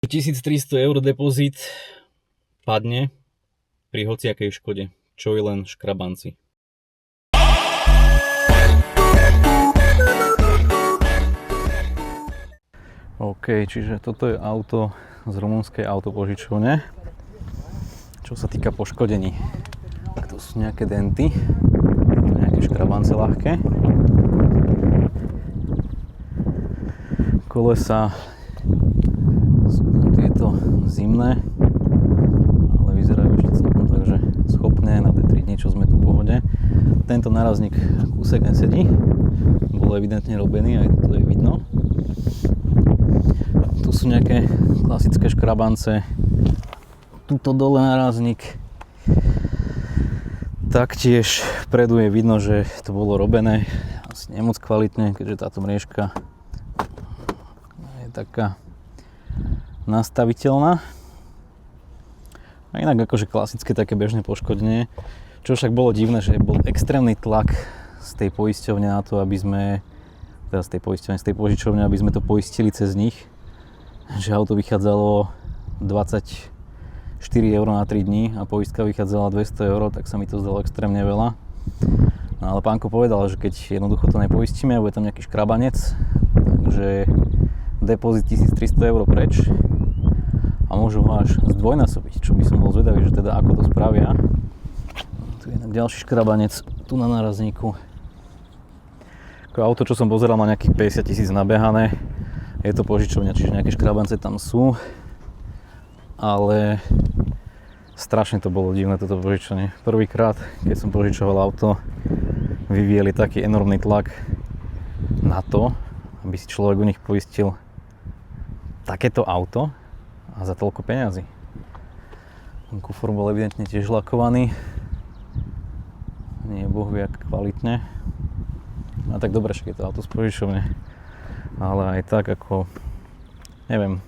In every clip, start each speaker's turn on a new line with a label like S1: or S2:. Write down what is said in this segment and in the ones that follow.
S1: 1300 eur depozit padne pri hociakej škode, čo je len škrabanci. OK, čiže toto je auto z rumunskej autopožičovne. Čo sa týka poškodení, tak to sú nejaké denty, nejaké škrabance ľahké. Kolesa sú tieto zimné, ale vyzerajú ešte celkom takže schopné na tie 3 dni, čo sme tu v pohode. Tento nárazník kúsek nesedí, bol evidentne robený, aj to je vidno. Tu sú nejaké klasické škrabance, tuto dole nárazník. Taktiež vpredu je vidno, že to bolo robené asi nemoc kvalitne, keďže táto mriežka je taká nastaviteľná. A inak akože klasické také bežné poškodenie. Čo však bolo divné, že bol extrémny tlak z tej poisťovne na to, aby sme, teda z tej požičovne, aby sme to poistili cez nich. Že auto vychádzalo 24 eur na 3 dní a poistka vychádzala 200 eur, tak sa mi to zdalo extrémne veľa. No ale pánko povedal, že keď jednoducho to nepoistíme a bude tam nejaký škrabanec, takže depozit 1300 eur preč a môžu ho až zdvojnásobiť, čo by som bol zvedavý, že teda ako to spravia. Tu je ďalší škrabanec, tu na nárazníku. Auto, čo som pozeral, má nejakých 50 000 nabehané. Je to požičovňa, čiže nejaké škrabance tam sú, ale strašne to bolo divné toto požičovanie. Prvýkrát, keď som požičoval auto, vyvíjeli taký enormný tlak na to, aby si človek u nich poistil takéto auto a za toľko peňazí. Ten kufor bol evidentne tiež lakovaný, nie boh vie jak kvalitne. A tak dobre, však je to auto z požičovne. Ale aj tak ako, neviem,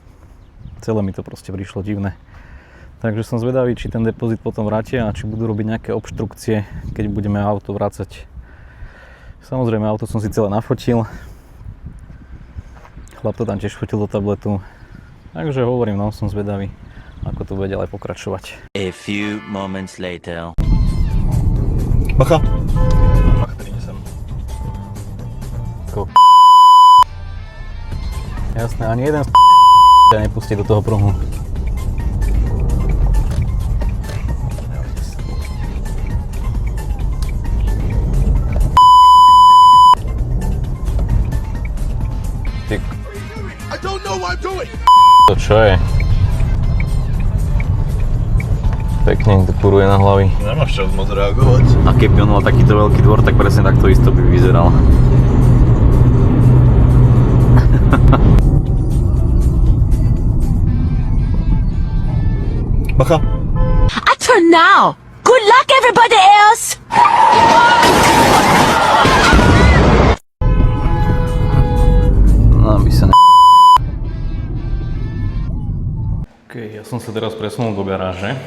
S1: celé mi to proste prišlo divné. Takže som zvedavý, či ten depozit potom vrátia a či budú robiť nejaké obštrukcie, keď budeme auto vracať. Samozrejme, auto som si celé nafotil. Chlap to tam tiež fotil do tabletu. Takže hovorím, no, som zvedavý, ako to bude ďalej pokračovať.
S2: A few moments later.
S1: Bacha! Bacha, tady nesem. Jasné, ani jeden ťa nepustí do toho pruhu. Ty...
S3: I don't know what I'm doing.
S1: To čo je? Pekne to kuruje na hlavy.
S3: Nemáš čas moc reagovať.
S1: A keby on mal takýto veľký dvor, tak presne takto isto by vyzeral. Bacha!
S4: I turn now! Good luck, everybody else!
S1: No, by sa ne... OK, ja som sa teraz presunul do garáže,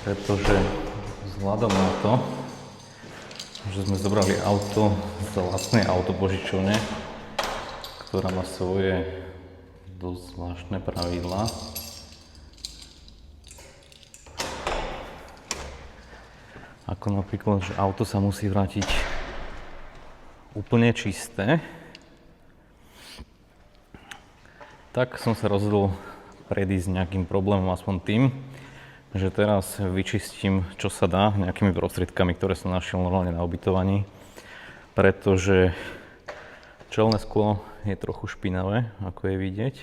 S1: pretože vzhľadom na to, že sme zobrali auto z vlastnej autopožičovne, ktorá má svoje dosť zvláštne pravidlá. Ako napríklad, že auto sa musí vrátiť úplne čisté. Tak som sa rozhodol predísť nejakým problémom, aspoň tým, že teraz vyčistím, čo sa dá, nejakými prostriedkami, ktoré som našiel normálne na ubytovaní. Pretože čelné sklo je trochu špinavé, ako je vidieť.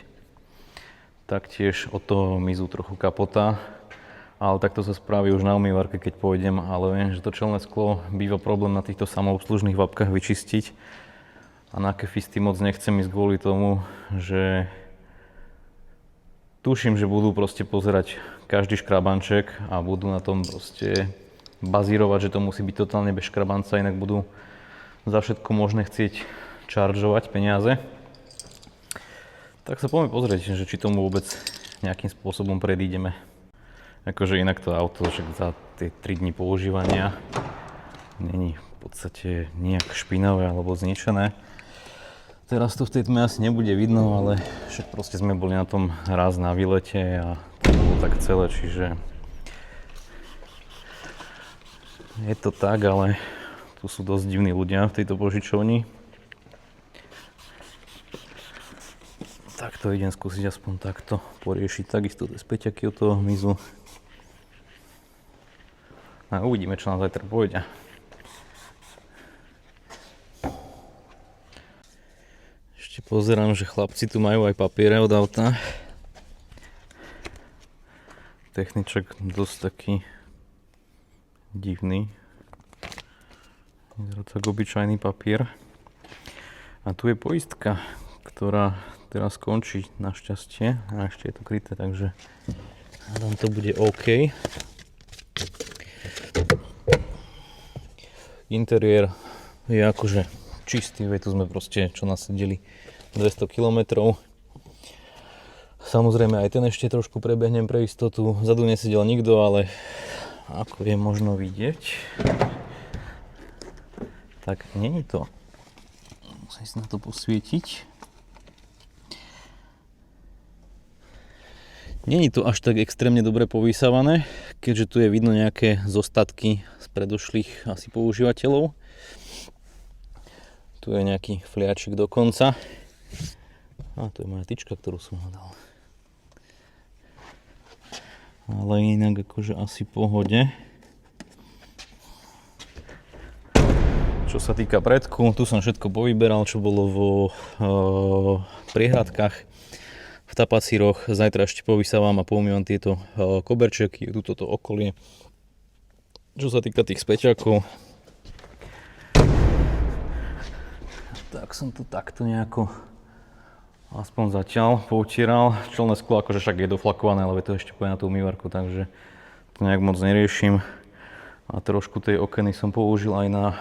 S1: Taktiež od toho mizú trochu kapota. Ale takto sa spraví už na umývarke, keď pôjdem, ale viem, že to čelné sklo býva problém na týchto samoobslužných vapkách vyčistiť. A na kefisty moc nechcem ísť kvôli tomu, že tuším, že budú proste pozerať každý škrabanček a budú na tom proste bazírovať, že to musí byť totálne bez škrabanca, inak budú za všetko možné chcieť čaržovať peniaze. Tak sa poďme pozrieť, že či tomu vôbec nejakým spôsobom predídeme. Akože inak to auto však za tie 3 dni používania není v podstate nejak špinavé alebo zničené. Teraz to v tej tme asi nebude vidno, ale však proste sme boli na tom raz na výlete a to bolo tak celé, čiže je to tak, ale tu sú dosť divní ľudia v tejto požičovni. Tak to idem skúsiť aspoň takto poriešiť, takisto tie späťaky od toho hmyzu. A uvidíme, čo nám zajtra pôjde. Ešte pozerám, že chlapci tu majú aj papiere od auta. Techniček dosť taký divný. Vyzerá tak obyčajný papier. A tu je poistka, ktorá teraz končí našťastie. A ešte je to kryté, takže hádam to bude OK. Interiér je akože čistý, veď tu sme proste čo nasedeli 200 km. Samozrejme aj ten ešte trošku prebehnem pre istotu. Vzadu nesedel nikto, ale ako je možno vidieť, tak není to. Musím si na to posvietiť. Není to až tak extrémne dobre povysávané, keďže tu je vidno nejaké zostatky z predošlých asi používateľov. Tu je nejaký fliačik dokonca. A to je moja tyčka, ktorú som hľadal. Ale inak akože asi pohode. Čo sa týka predku, tu som všetko povyberal, čo bolo vo priehradkách, v tapacíroch. Zajtra ešte povysávam a poumývam tieto koberčeky, toto okolie. Čo sa týka tých späťakov, tak som to takto nejako aspoň zatiaľ poutieral. Čelné sklo akože však je doflakované, ale to ešte pôjde na tú umývarku, takže to nejak moc neriešim. A trošku tej okeny som použil aj na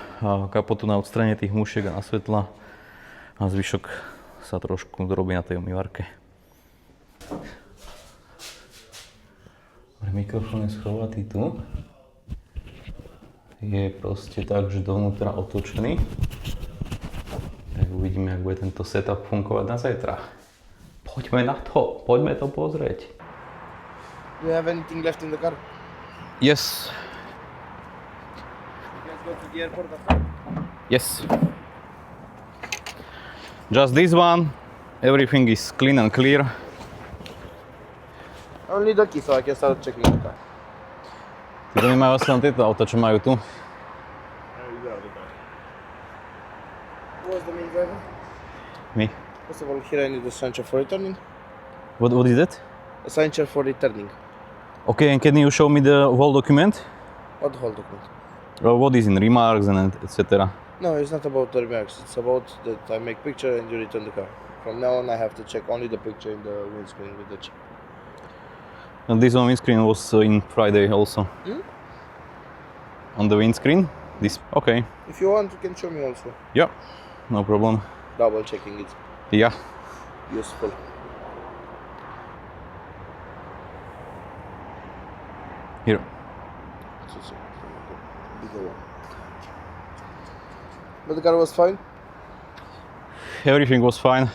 S1: kapotu na odstránenie tých mušiek a na svetla. A zvyšok sa trošku dorobí na tej umývarke. Mikrofón je schovatý tu. Je proste tak, že dovnútra otočený. Tak uvidíme, jak bude tento setup fungovať na zajtra. Poďme na to, poďme to pozrieť.
S3: Do you have anything left in the car?
S1: Yes.
S3: You guys go to the airport after?
S1: Yes. Just this one. Everything is clean and clear.
S3: Only the key, so I can start checking the car.
S1: Títo nemajú asi len tieto auta, čo majú tu.
S3: Who was the main driver?
S1: Me.
S3: First of all, here I need a signature for returning.
S1: What is that?
S3: A signature for returning.
S1: Okay, and can you show me the whole document?
S3: What whole document?
S1: What is in remarks and etc.
S3: No, it's not about the remarks. It's about that I make picture and you return the car. From now on, I have to check only the picture in the windscreen with the chip.
S1: And this on windscreen was in Friday also.
S3: Hmm?
S1: On the windscreen? This, okay.
S3: If you want, you can show me also.
S1: Yeah, no problem.
S3: Double checking it.
S1: Yeah.
S3: Useful.
S1: Here.
S3: Bigger one. But the car was fine?
S1: Everything was fine.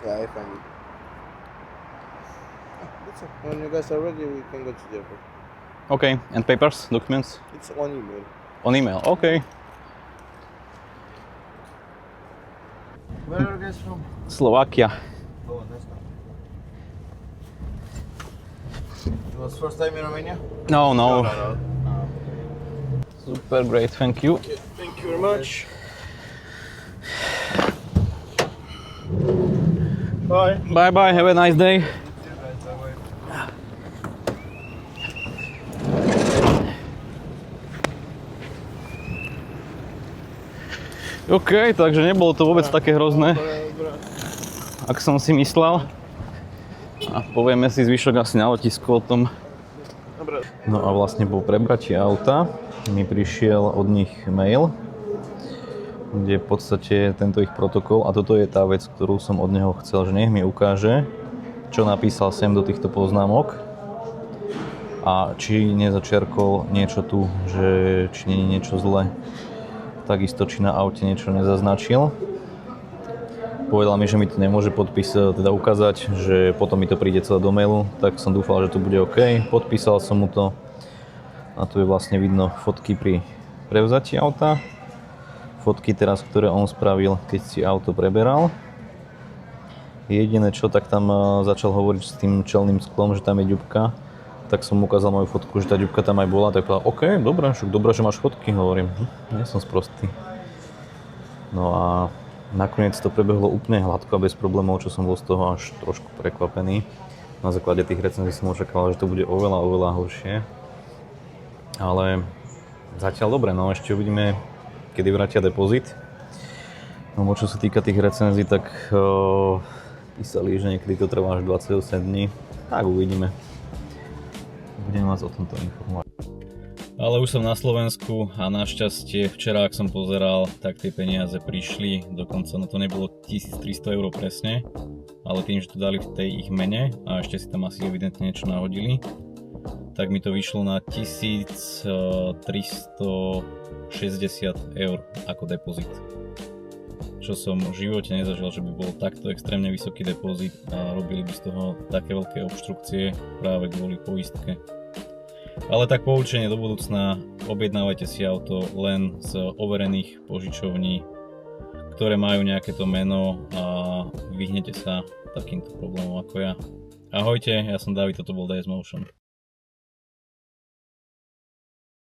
S3: Yeah, I found it. That's it. When you guys are ready, we can go to the airport.
S1: Okay, and papers, documents?
S3: It's on email.
S1: On email, okay.
S3: Where are you guys from?
S1: Slovakia.
S3: Oh, nice. It was first time in Romania?
S1: No.
S3: No.
S1: Super great, thank you.
S3: Okay, thank you very much. Bye.
S1: Bye bye, have a nice day. OK, takže nebolo to vôbec také hrozné, ak som si myslel. A povieme si zvyšok asi na letisku o tom. No a vlastne po prebratí auta mi prišiel od nich mail, kde v podstate tento ich protokol, a toto je tá vec, ktorú som od neho chcel, že nech mi ukáže, čo napísal sem do týchto poznámok a či nezačiarkol niečo tu, že či nie je niečo zlé. takisto či na aute niečo nezaznačil. Povedal mi, že mi to nemôže teda ukázať, že potom mi to príde celé do mailu, tak som dúfal, že to bude OK. Podpísal som mu to a tu je vlastne vidno fotky pri prevzatí auta. Fotky teraz, ktoré on spravil, keď si auto preberal. Jediné čo, tak tam začal hovoriť s tým čelným sklom, že tam je ďubka. Tak som mu ukázal moju fotku, že tá ďubka tam aj bola, tak povedal, OK, dobré, že máš fotky, hovorím, nie som sprostý. No a nakoniec to prebehlo úplne hladko a bez problémov, čo som bol z toho až trošku prekvapený. Na základe tých recenzií som očakával, že to bude oveľa horšie. Ale zatiaľ dobre, no ešte uvidíme, kedy vrátia depozit. No čo sa týka tých recenzií, tak písali, že niekedy to trvá až 28 dní. Tak uvidíme. Budem vás o tomto informovať. Ale už som na Slovensku a našťastie včera, ak som pozeral, tak tie peniaze prišli. Dokonca no to nebolo 1300 € presne, ale tým, že to dali v tej ich mene a ešte si tam asi evidentne niečo nahodili, tak mi to vyšlo na 1360 € ako depozit. Čo som v živote nezažil, že by bol takto extrémne vysoký depozit a robili by z toho také veľké obštrukcie práve kvôli poistke. Ale tak poučenie do budúcna, objednávajte si auto len z overených požičovní, ktoré majú nejaké to meno a vyhnete sa takýmto problémom ako ja. Ahojte, ja som David, toto bol DS Motion.